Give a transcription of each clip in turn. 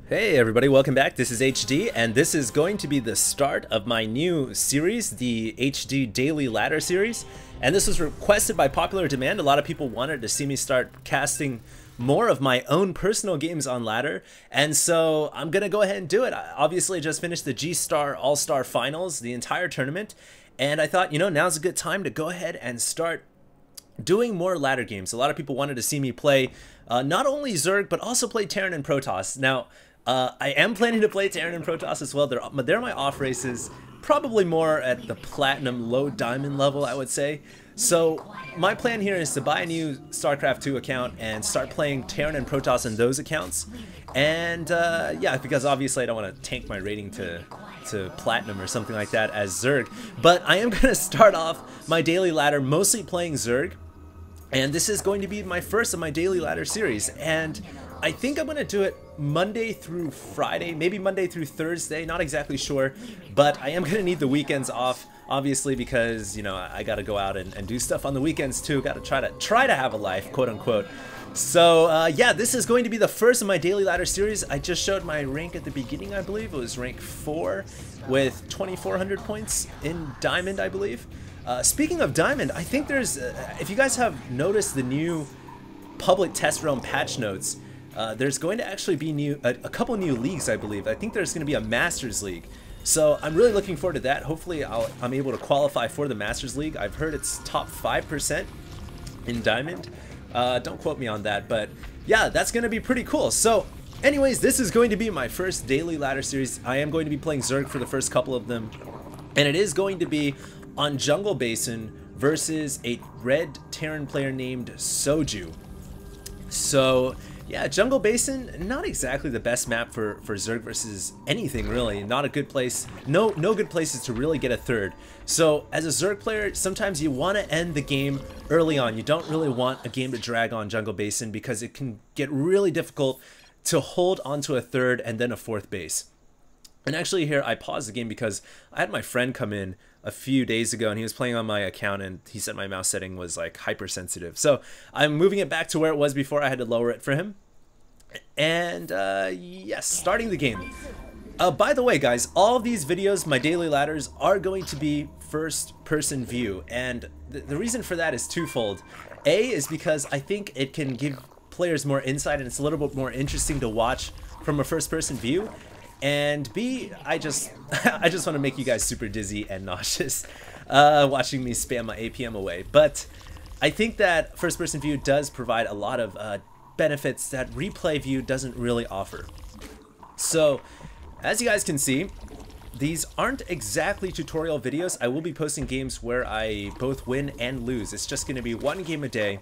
Hey everybody, welcome back. This is HD, and this is going to be the start of my new series, the HD Daily Ladder series. And this was requested by popular demand. A lot of people wanted to see me start casting more of my own personal games on ladder, and so I'm gonna go ahead and do it. I obviously just finished the G-Star All-Star Finals, the entire tournament, and I thought, now's a good time to go ahead and start doing more ladder games. A lot of people wanted to see me play not only Zerg, but also play Terran and Protoss. Now, I am planning to play Terran and Protoss as well. They're my off races, probably more at the Platinum, low Diamond level, I would say. So my plan here is to buy a new StarCraft 2 account and start playing Terran and Protoss in those accounts. And yeah, because obviously I don't want to tank my rating to Platinum or something like that as Zerg. But I am going to start off my daily ladder mostly playing Zerg. And this is going to be my first of my daily ladder series. And I think I'm going to do it Monday through Friday, maybe Monday through Thursday, not exactly sure, but I am going to need the weekends off, obviously, because, I got to go out and do stuff on the weekends too, got to try to have a life, quote unquote. So yeah, this is going to be the first of my daily ladder series. I just showed my rank at the beginning, I believe. It was rank 4 with 2,400 points in Diamond, I believe. Speaking of Diamond, I think there's, if you guys have noticed the new public test realm patch notes, there's going to actually be a couple new leagues, I believe. I think there's going to be a Masters League. So I'm really looking forward to that. Hopefully I'm able to qualify for the Masters League. I've heard it's top 5% in Diamond. Don't quote me on that, but yeah, that's going to be pretty cool. So anyways, this is going to be my first daily ladder series. I am going to be playing Zerg for the first couple of them. And it is going to be on Jungle Basin versus a red Terran player named Soju. So yeah, Jungle Basin, not exactly the best map for Zerg versus anything really. Not a good place. No good places to really get a third. So as a Zerg player, sometimes you want to end the game early on. You don't really want a game to drag on Jungle Basin because it can get really difficult to hold onto a third and then a fourth base. And actually here I paused the game because I had my friend come in a few days ago and he was playing on my account and he said my mouse setting was like hypersensitive. So I'm moving it back to where it was before. I had to lower it for him. And yes, starting the game. By the way guys, all of these videos, my daily ladders, are going to be first person view. And the reason for that is twofold. A is because I think it can give players more insight and it's a little bit more interesting to watch from a first person view. And B, I just want to make you guys super dizzy and nauseous watching me spam my APM away. But I think that first person view does provide a lot of benefits that replay view doesn't really offer. So as you guys can see, these aren't exactly tutorial videos. I will be posting games where I both win and lose. It's just going to be one game a day,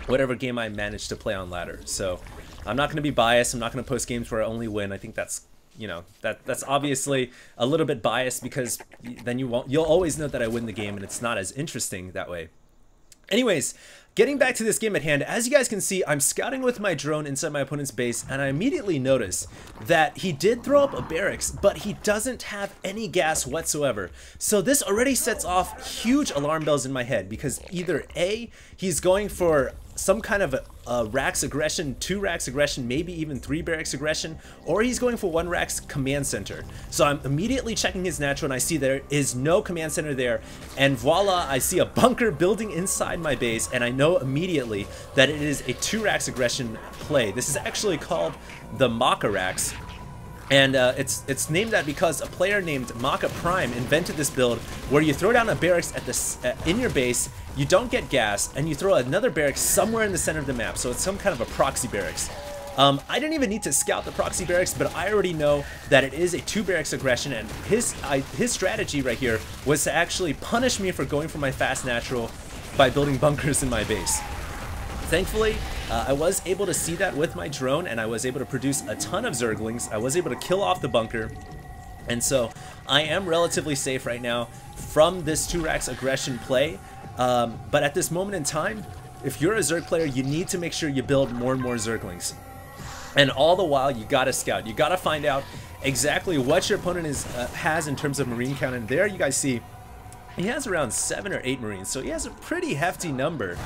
whatever game I manage to play on ladder. So I'm not going to be biased. I'm not going to post games where I only win. I think that's that's obviously a little bit biased because then you'll always know that I win the game and it's not as interesting that way. Anyways, getting back to this game at hand, as you guys can see, I'm scouting with my drone inside my opponent's base, and I immediately notice that he did throw up a barracks, but he doesn't have any gas whatsoever. So this already sets off huge alarm bells in my head, because either A, he's going for some kind of a Rax aggression, 2 Rax aggression, maybe even 3 barracks aggression, or he's going for 1 Rax command center. So I'm immediately checking his natural and I see there is no command center there, and voila, I see a bunker building inside my base, and I know immediately that it is a 2 Rax aggression play. This is actually called the Maka Rax. And it's named that because a player named Maka Prime invented this build where you throw down a barracks at in your base, you don't get gas, and you throw another barracks somewhere in the center of the map. So it's some kind of a proxy barracks. I didn't even need to scout the proxy barracks, but I already know that it is a 2 barracks aggression, and his strategy right here was to actually punish me for going for my fast natural by building bunkers in my base. Thankfully, I was able to see that with my drone, and I was able to produce a ton of Zerglings. I was able to kill off the bunker, and so I am relatively safe right now from this 2 Rax aggression play. But at this moment in time, if you're a Zerg player, you need to make sure you build more and more Zerglings. And all the while, you gotta scout. You gotta find out exactly what your opponent has in terms of Marine count. And there you guys see, he has around 7 or 8 Marines, so he has a pretty hefty number.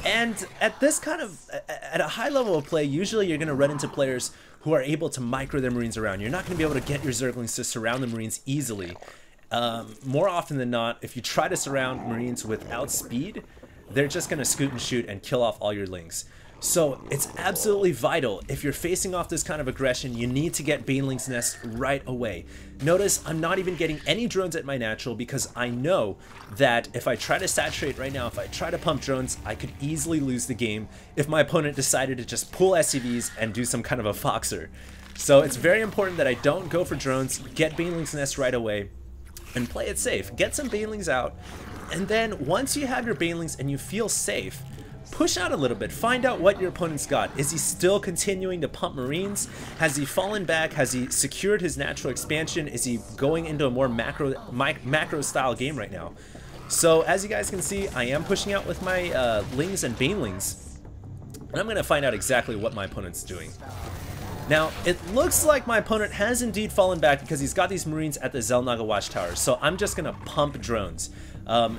And at this kind of, at a high level of play, usually you're going to run into players who are able to micro their Marines around. You're not going to be able to get your Zerglings to surround the Marines easily. More often than not, if you try to surround Marines without speed, they're just going to scoot and shoot and kill off all your Lings. So it's absolutely vital, if you're facing off this kind of aggression, you need to get Baneling's Nest right away. Notice I'm not even getting any drones at my natural because I know that if I try to saturate right now, if I try to pump drones, I could easily lose the game if my opponent decided to just pull SCVs and do some kind of a Foxer. So it's very important that I don't go for drones, get Baneling's Nest right away, and play it safe. Get some Banelings out, and then once you have your Banelings and you feel safe, push out a little bit, find out what your opponent's got. Is he still continuing to pump Marines? Has he fallen back? Has he secured his natural expansion? Is he going into a more macro style game right now? So as you guys can see, I am pushing out with my Lings and Banelings, and I'm going to find out exactly what my opponent's doing. Now, it looks like my opponent has indeed fallen back because he's got these Marines at the Xel'Naga Watchtower, so I'm just going to pump drones.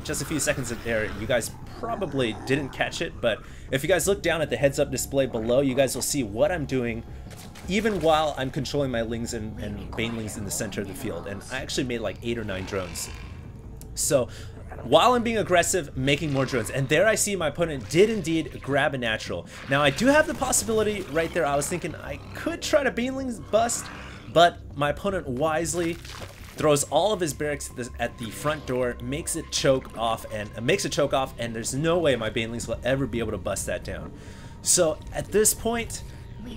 Just a few seconds there, you guys probably didn't catch it, but if you guys look down at the heads-up display below, you guys will see what I'm doing even while I'm controlling my Lings and Banelings in the center of the field, and I actually made like 8 or 9 drones. So while I'm being aggressive, making more drones, and there I see my opponent did indeed grab a natural. Now I do have the possibility right there, I was thinking I could try to Banelings bust, but my opponent wisely throws all of his barracks at the front door, makes it choke off, and there's no way my Banelings will ever be able to bust that down. So at this point,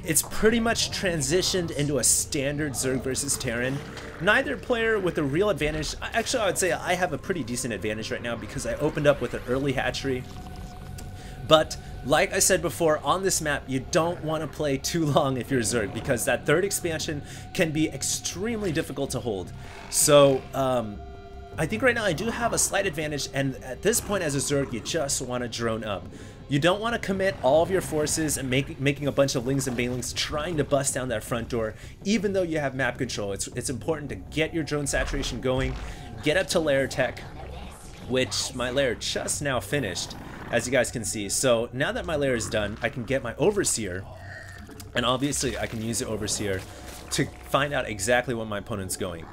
it's pretty much transitioned into a standard Zerg versus Terran. Neither player with a real advantage. Actually, I would say I have a pretty decent advantage right now because I opened up with an early hatchery. But like I said before, on this map, you don't want to play too long if you're Zerg because that third expansion can be extremely difficult to hold. So I think right now I do have a slight advantage, and at this point as a Zerg, you just want to drone up. You don't want to commit all of your forces and making a bunch of Lings and Banelings trying to bust down that front door, even though you have map control. It's important to get your drone saturation going, get up to lair tech, which my lair just now finished, as you guys can see. So now that my lair is done, I can get my Overseer, and obviously I can use the Overseer to find out exactly what my opponent's going.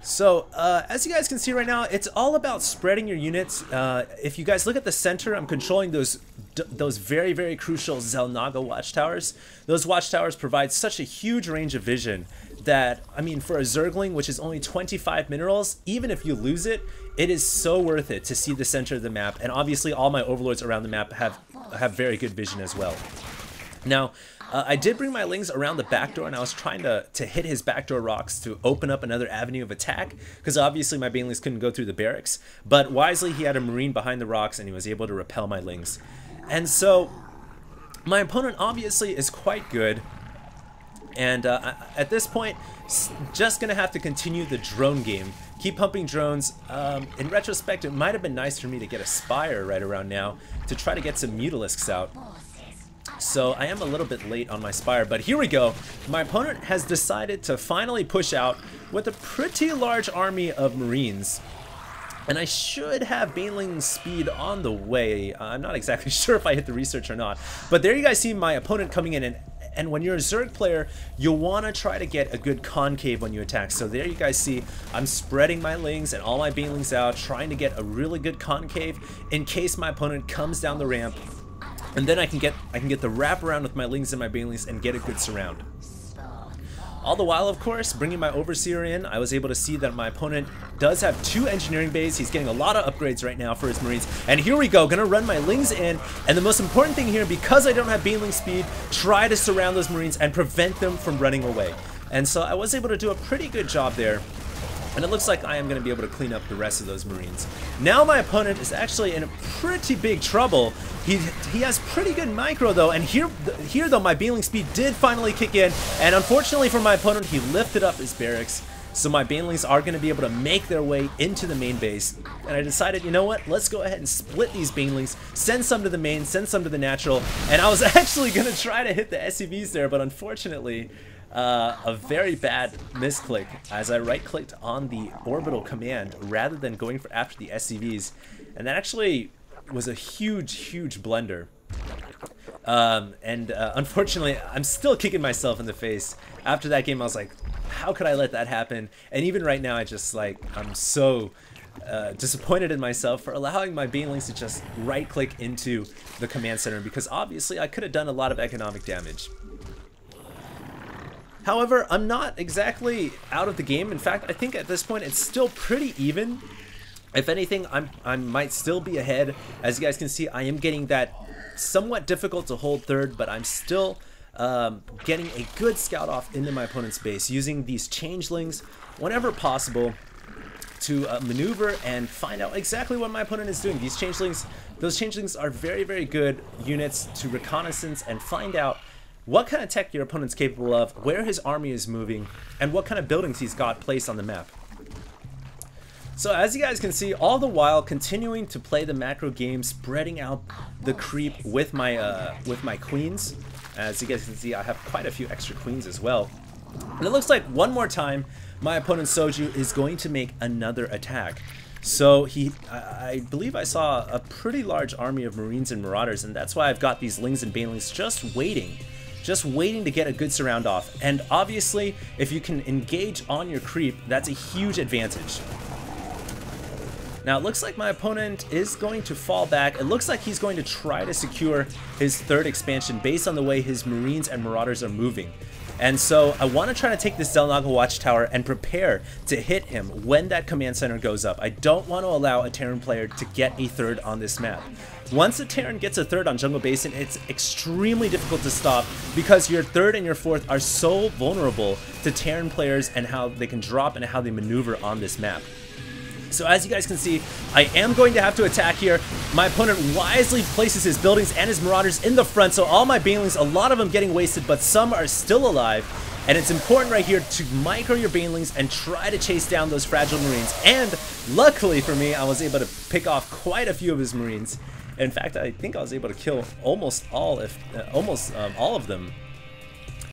So, as you guys can see right now, it's all about spreading your units. If you guys look at the center, I'm controlling those very, very crucial Xel'Naga watchtowers. Those watchtowers provide such a huge range of vision that, I mean, for a Zergling, which is only 25 minerals, even if you lose it, it is so worth it to see the center of the map. And obviously, all my overlords around the map have very good vision as well. Now, I did bring my Lings around the back door, and I was trying to hit his backdoor rocks to open up another avenue of attack, because obviously my Banelings couldn't go through the barracks, but wisely he had a Marine behind the rocks and he was able to repel my Lings. And so my opponent obviously is quite good, and at this point, just gonna have to continue the drone game. Keep pumping drones. In retrospect, it might have been nice for me to get a Spire right around now to try to get some Mutalisks out. So I am a little bit late on my Spire, but here we go. My opponent has decided to finally push out with a pretty large army of Marines. And I should have Baneling speed on the way. I'm not exactly sure if I hit the research or not. But there you guys see my opponent coming in, and when you're a Zerg player, you'll want to try to get a good concave when you attack. So there you guys see, I'm spreading my Lings and all my Banelings out, trying to get a really good concave in case my opponent comes down the ramp. And then I can get the wrap around with my Lings and my Banelings and get a good surround. All the while, of course, bringing my Overseer in, I was able to see that my opponent does have 2 engineering bays. He's getting a lot of upgrades right now for his Marines. And here we go, gonna run my Lings in. And the most important thing here, because I don't have Baneling speed, try to surround those Marines and prevent them from running away. And so I was able to do a pretty good job there. And it looks like I am going to be able to clean up the rest of those Marines. Now my opponent is actually in pretty big trouble. He has pretty good micro though, and here though my Baneling speed did finally kick in, and unfortunately for my opponent, he lifted up his barracks. So my Banelings are going to be able to make their way into the main base. And I decided, you know what, let's go ahead and split these Banelings, send some to the main, send some to the natural. And I was actually going to try to hit the SCVs there, but unfortunately, a very bad misclick as I right-clicked on the orbital command rather than going after the SCVs, and that actually was a huge blunder. Unfortunately, I'm still kicking myself in the face. After that game, I was like, how could I let that happen? And even right now, I'm so disappointed in myself for allowing my banelings to just right-click into the command center, because obviously I could have done a lot of economic damage. However, I'm not exactly out of the game. In fact, I think at this point it's still pretty even. If anything, I might still be ahead. As you guys can see, I am getting that somewhat difficult to hold third, but I'm still getting a good scout off into my opponent's base, using these changelings whenever possible to maneuver and find out exactly what my opponent is doing. Those changelings are very good units to reconnaissance and find out what kind of tech your opponent's capable of, where his army is moving, and what kind of buildings he's got placed on the map. So as you guys can see, all the while continuing to play the macro game, spreading out the creep with my queens. As you guys can see, I have quite a few extra queens as well. And it looks like one more time my opponent Soju is going to make another attack. So I believe I saw a pretty large army of Marines and Marauders, and that's why I've got these Lings and Banelings just waiting to get a good surround off. And obviously, if you can engage on your creep, that's a huge advantage. Now it looks like my opponent is going to fall back. It looks like he's going to try to secure his third expansion based on the way his Marines and Marauders are moving. And so I want to try to take this Xel'Naga Watchtower and prepare to hit him when that command center goes up. I don't want to allow a Terran player to get a third on this map. Once a Terran gets a third on Jungle Basin, it's extremely difficult to stop, because your third and your fourth are so vulnerable to Terran players and how they can drop and how they maneuver on this map. So as you guys can see, I am going to have to attack here. My opponent wisely places his buildings and his Marauders in the front, so all my Banelings, a lot of them getting wasted, but some are still alive. And it's important right here to micro your Banelings and try to chase down those fragile Marines. And luckily for me, I was able to pick off quite a few of his Marines. In fact, I think I was able to kill almost all of them